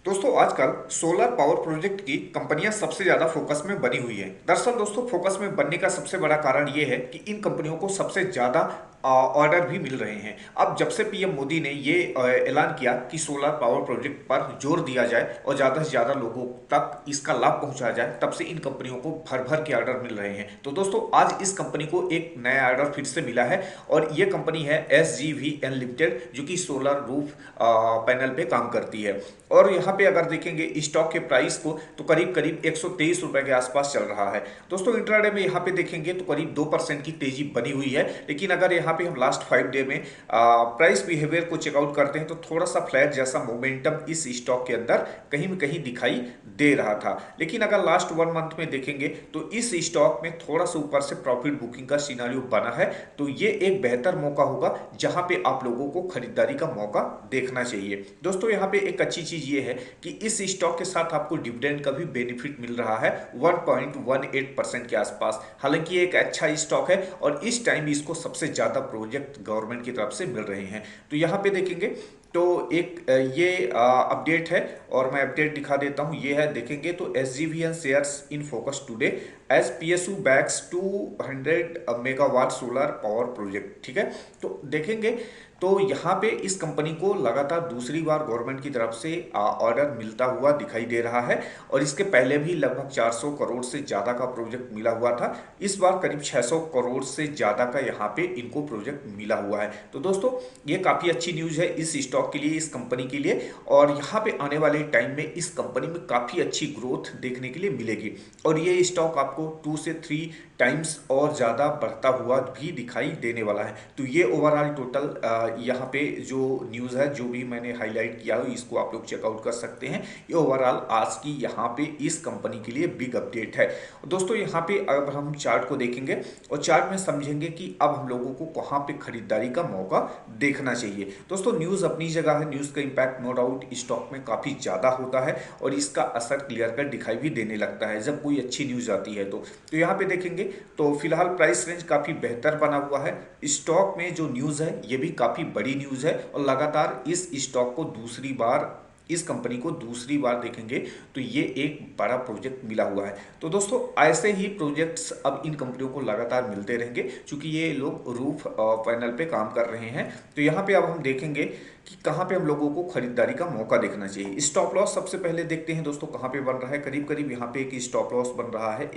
दोस्तों आजकल solar power project की कंपनियां सबसे ज्यादा फोकस में बनी हुई हैं। दरअसल दोस्तों फोकस में बनने का सबसे बड़ा कारण ये है कि इन कंपनियों को सबसे ज्यादा ऑर्डर भी मिल रहे हैं। अब जब से पीएम मोदी ने ये ऐलान किया कि सोलर पावर प्रोजेक्ट पर जोर दिया जाए और ज्यादा से ज्यादा लोगों तक इसका लाभ पहुंचाया जाए, तब से इन कंपनियों को भर भर के ऑर्डर मिल रहे हैं। तो दोस्तों आज इस कंपनी को एक नया ऑर्डर फिर से मिला है और ये कंपनी है SGVN लिमिटेड, जो कि सोलर रूफ पैनल पे काम करती है। और यहाँ पे अगर देखेंगे स्टॉक के प्राइस को तो करीब करीब 123 रुपए के आसपास चल रहा है। दोस्तों इंट्राडे में यहाँ पे देखेंगे तो करीब 2% की तेजी बनी हुई है, लेकिन अगर यहाँ पे हम लास्ट 5 डे में प्राइस बिहेवियर को चेकआउट करते हैं तो थोड़ा सा फ्लैट जैसा मोमेंटम इस स्टॉक के अंदर कहीं न कहीं दिखाई दे रहा था। लेकिन अगर लास्ट 1 मंथ में देखेंगे तो इस स्टॉक में थोड़ा सा ऊपर से प्रॉफिट बुकिंग का सिनारियो बना है। तो ये एक बेहतर मौका होगा जहां पे आप लोगों को खरीदारी का मौका देखना चाहिए। दोस्तों यहाँ पे एक अच्छी चीज ये है कि इस स्टॉक के साथ आपको डिविडेंड का भी बेनिफिट मिल रहा है 1.18% के आसपास। हालांकि ये एक अच्छा स्टॉक है और इस टाइम इसको सबसे ज्यादा प्रोजेक्ट गवर्नमेंट की तरफ से मिल रहे हैं। तो यहाँ पे देखेंगे तो एक ये अपडेट है और मैं अपडेट दिखा देता हूं। ये है, देखेंगे तो SGVN shares in focus today as PSU bags 200 megawatt solar power project. ठीक है, तो देखेंगे तो यहाँ पे इस कंपनी को लगातार दूसरी बार गवर्नमेंट की तरफ से ऑर्डर मिलता हुआ दिखाई दे रहा है और इसके पहले भी लगभग 400 करोड़ से ज़्यादा का प्रोजेक्ट मिला हुआ था। इस बार करीब 600 करोड़ से ज़्यादा का यहाँ पे इनको प्रोजेक्ट मिला हुआ है। तो दोस्तों ये काफ़ी अच्छी न्यूज़ है इस स्टॉक के लिए, इस कंपनी के लिए। और यहाँ पे आने वाले टाइम में इस कंपनी में काफ़ी अच्छी ग्रोथ देखने के लिए मिलेगी और ये स्टॉक आपको 2 से 3 टाइम्स और ज़्यादा बढ़ता हुआ भी दिखाई देने वाला है। तो ये ओवरऑल टोटल यहाँ पे जो न्यूज़ है, जो भी मैंने हाईलाइट किया है, इसको आप लोग चेकआउट कर सकते हैं। ये ओवरऑल आज की यहाँ पे इस कंपनी के लिए बिग अपडेट है। दोस्तों यहाँ पे अगर हम चार्ट को देखेंगे और चार्ट में समझेंगे कि अब हम लोगों को कहाँ पे खरीदारी का मौका देखना चाहिए। दोस्तों न्यूज़ अपनी जगह है, न्यूज़ का इम्पैक्ट नो डाउट स्टॉक में काफ़ी ज़्यादा होता है और इसका असर क्लियर कट दिखाई भी देने लगता है जब कोई अच्छी न्यूज़ आती है। तो यहाँ पे देखेंगे तो फिलहाल प्राइस रेंज काफ़ी बेहतर बना हुआ है। स्टॉक में जो न्यूज़ है ये भी काफ़ी बड़ी न्यूज़ है और लगातार इस स्टॉक को दूसरी बार, इस कंपनी को दूसरी बार देखेंगे तो ये एक बड़ा प्रोजेक्ट मिला हुआ है। तो दोस्तों ऐसे ही प्रोजेक्ट्स अब इन कंपनियों को लगातार मिलते रहेंगे क्योंकि ये लोग रूफ पैनल पे काम कर रहे हैं। तो यहाँ पे अब हम देखेंगे कि कहाँ पे हम लोगों को खरीदारी का मौका देखना चाहिए। स्टॉप लॉस सबसे पहले देखते हैं दोस्तों कहाँ पे बन रहा है। करीब करीब यहाँ पे एक स्टॉप लॉस बन रहा है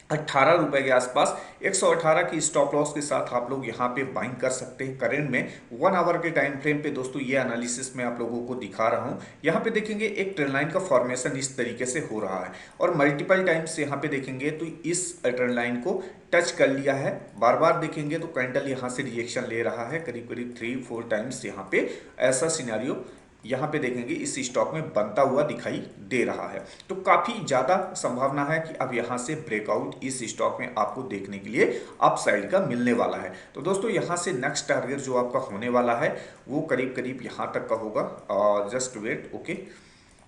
118 रुपए के आसपास। 118 की स्टॉप लॉस के साथ आप लोग यहाँ पे बाइंग कर सकते हैं। करेंट में 1 आवर के टाइम फ्रेम पे दोस्तों ये एनालिसिस मैं आप लोगों को दिखा रहा हूँ। यहाँ पे देखेंगे एक ट्रेंड लाइन का फॉर्मेशन इस तरीके से हो रहा है और मल्टीपल टाइम्स यहाँ पे देखेंगे तो इस ट्रेंड लाइन को टच कर लिया है। बार बार देखेंगे तो कैंडल यहाँ से रिएक्शन ले रहा है करीब करीब 3-4 टाइम्स। यहाँ पे ऐसा सिनेरियो यहाँ पे देखेंगे इस स्टॉक में बनता हुआ दिखाई दे रहा है। तो काफी ज्यादा संभावना है कि अब यहाँ से ब्रेकआउट इस स्टॉक में आपको देखने के लिए अपसाइड का मिलने वाला है। तो दोस्तों यहाँ से नेक्स्ट टारगेट जो आपका होने वाला है वो करीब करीब यहाँ तक का होगा और जस्ट वेट, ओके,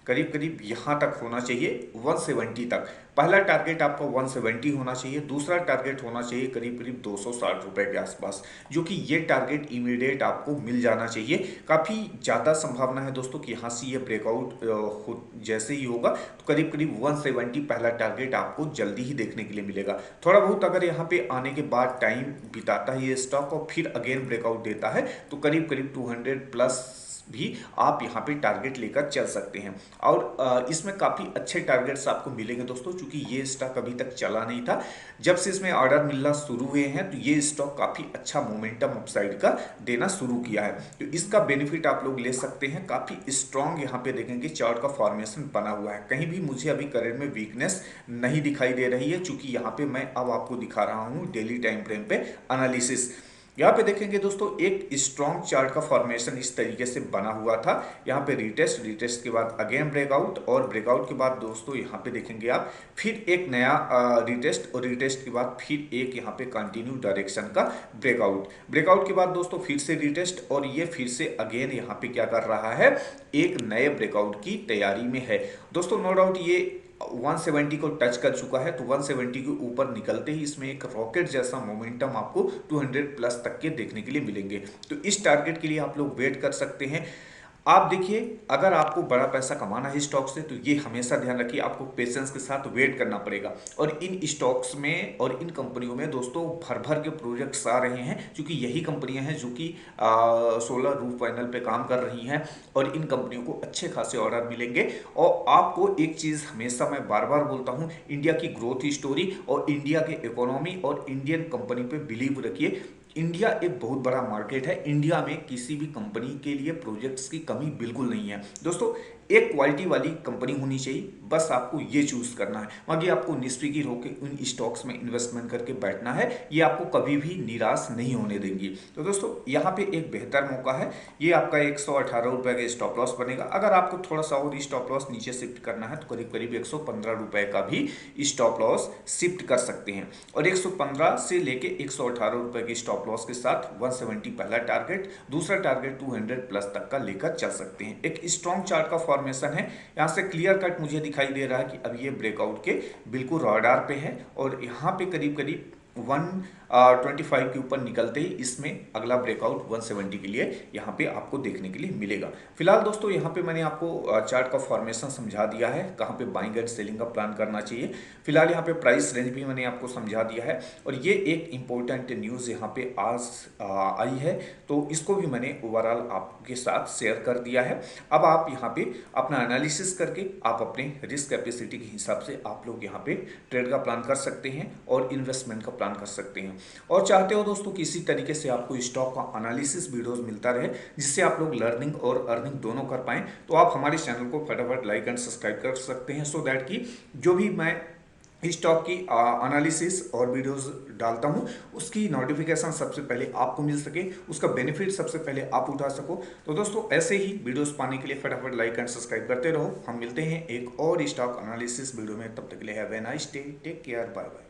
करीब करीब यहाँ तक होना चाहिए 170 तक। पहला टारगेट आपका 170 होना चाहिए, दूसरा टारगेट होना चाहिए करीब करीब 260 रुपए के आसपास, जो कि ये टारगेट इमीडिएट आपको मिल जाना चाहिए। काफ़ी ज़्यादा संभावना है दोस्तों कि यहाँ से ये ब्रेकआउट जैसे ही होगा तो करीब करीब 170 पहला टारगेट आपको जल्दी ही देखने के लिए मिलेगा। थोड़ा बहुत अगर यहाँ पे आने के बाद टाइम बिताता है ये स्टॉक और फिर अगेन ब्रेकआउट देता है तो करीब करीब 200 प्लस भी आप यहाँ पे टारगेट लेकर चल सकते हैं। और इसमें काफ़ी अच्छे टारगेट्स आपको मिलेंगे दोस्तों, क्योंकि ये स्टॉक अभी तक चला नहीं था। जब से इसमें ऑर्डर मिलना शुरू हुए हैं तो ये स्टॉक काफ़ी अच्छा मोमेंटम अपसाइड का देना शुरू किया है। तो इसका बेनिफिट आप लोग ले सकते हैं। काफ़ी स्ट्रॉन्ग यहाँ पे देखेंगे चार्ट का फॉर्मेशन बना हुआ है, कहीं भी मुझे अभी करेंट में वीकनेस नहीं दिखाई दे रही है, चूंकि यहाँ पे मैं अब आपको दिखा रहा हूँ डेली टाइम फ्रेम पे एनालिसिस। यहाँ पे देखेंगे दोस्तों एक स्ट्रॉन्ग चार्ट का फॉर्मेशन इस तरीके से बना हुआ था। यहाँ पे रिटेस्ट, रिटेस्ट के बाद अगेन ब्रेकआउट और ब्रेकआउट के बाद दोस्तों यहाँ पे देखेंगे आप फिर एक नया रिटेस्ट और रिटेस्ट के बाद फिर एक यहाँ पे कंटिन्यू डायरेक्शन का ब्रेकआउट। ब्रेकआउट के बाद दोस्तों फिर से रिटेस्ट और ये फिर से अगेन यहाँ पे क्या कर रहा है, एक नए ब्रेकआउट की तैयारी में है। दोस्तों नो डाउट ये 170 को टच कर चुका है तो 170 के ऊपर निकलते ही इसमें एक रॉकेट जैसा मोमेंटम आपको 200 प्लस तक के देखने के लिए मिलेंगे। तो इस टारगेट के लिए आप लोग वेट कर सकते हैं। आप देखिए, अगर आपको बड़ा पैसा कमाना है स्टॉक से तो ये हमेशा ध्यान रखिए, आपको पेशेंस के साथ वेट करना पड़ेगा। और इन स्टॉक्स में और इन कंपनियों में दोस्तों भर भर के प्रोजेक्ट्स आ रहे हैं, क्योंकि यही कंपनियां हैं जो कि सोलर रूफ पैनल पे काम कर रही हैं और इन कंपनियों को अच्छे खासे ऑर्डर मिलेंगे। और आपको एक चीज़ हमेशा मैं बार बार बोलता हूँ, इंडिया की ग्रोथ स्टोरी और इंडिया के इकोनॉमी और इंडियन कंपनी पे बिलीव रखिए। इंडिया एक बहुत बड़ा मार्केट है, इंडिया में किसी भी कंपनी के लिए प्रोजेक्ट्स की कमी बिल्कुल नहीं है दोस्तों। एक क्वालिटी वाली कंपनी होनी चाहिए, बस आपको ये चूज करना है। बाकी आपको निष्फिक्र होकर उन स्टॉक्स में इन्वेस्टमेंट करके बैठना है, ये आपको कभी भी निराश नहीं होने देंगी। तो दोस्तों यहाँ पे एक बेहतर मौका है, ये आपका 118 रुपये का स्टॉप लॉस बनेगा। अगर आपको थोड़ा सा और स्टॉप लॉस नीचे शिफ्ट करना है तो करीब करीब 115 रुपये का भी स्टॉप लॉस शिफ्ट कर सकते हैं। और 115 से लेके 118 रुपये की स्टॉप लॉस के साथ 170 पहला टारगेट, दूसरा टारगेट 200 प्लस तक का लेकर चल सकते हैं। एक स्ट्रॉन्ग चार्ट का फॉर्मेशन है, यहाँ से क्लियर कट मुझे दिखाई दे रहा है कि अब ये ब्रेकआउट के बिल्कुल रडार पे है और यहाँ पे करीब करीब 125 के ऊपर निकलते ही इसमें अगला ब्रेकआउट 170 के लिए यहाँ पे आपको देखने के लिए मिलेगा। फिलहाल दोस्तों यहाँ पे मैंने आपको चार्ट का फॉर्मेशन समझा दिया है, कहाँ पे बाइंग एंड सेलिंग का प्लान करना चाहिए। फिलहाल यहाँ पे प्राइस रेंज भी मैंने आपको समझा दिया है और ये एक इंपॉर्टेंट न्यूज़ यहाँ पे आज आई है, तो इसको भी मैंने ओवरऑल आपके साथ शेयर कर दिया है। अब आप यहाँ पे अपना एनालिसिस करके आप अपने रिस्क कैपेसिटी के हिसाब से आप लोग यहाँ पे ट्रेड का प्लान कर सकते हैं और इन्वेस्टमेंट का प्लान कर सकते हैं। और चाहते हो दोस्तों किसी तरीके से आपको स्टॉक का एनालिसिस वीडियोस मिलता रहे जिससे आप लोग लर्निंग और अर्निंग दोनों कर पाएं, तो आप हमारे चैनल को फटाफट लाइक एंड सब्सक्राइब कर सकते हैं, सो दैट कि जो भी मैं स्टॉक की एनालिसिस और वीडियोस डालता हूं उसकी नोटिफिकेशन सबसे पहले आपको मिल सके, उसका बेनिफिट सबसे पहले आप उठा सको। तो दोस्तों ऐसे ही वीडियोस पाने के लिए फटाफट लाइक एंड सब्सक्राइब करते रहो। हम मिलते हैं एक और स्टॉक एनालिसिस वीडियो में, तब तक के लिए have a nice day, take care, bye bye.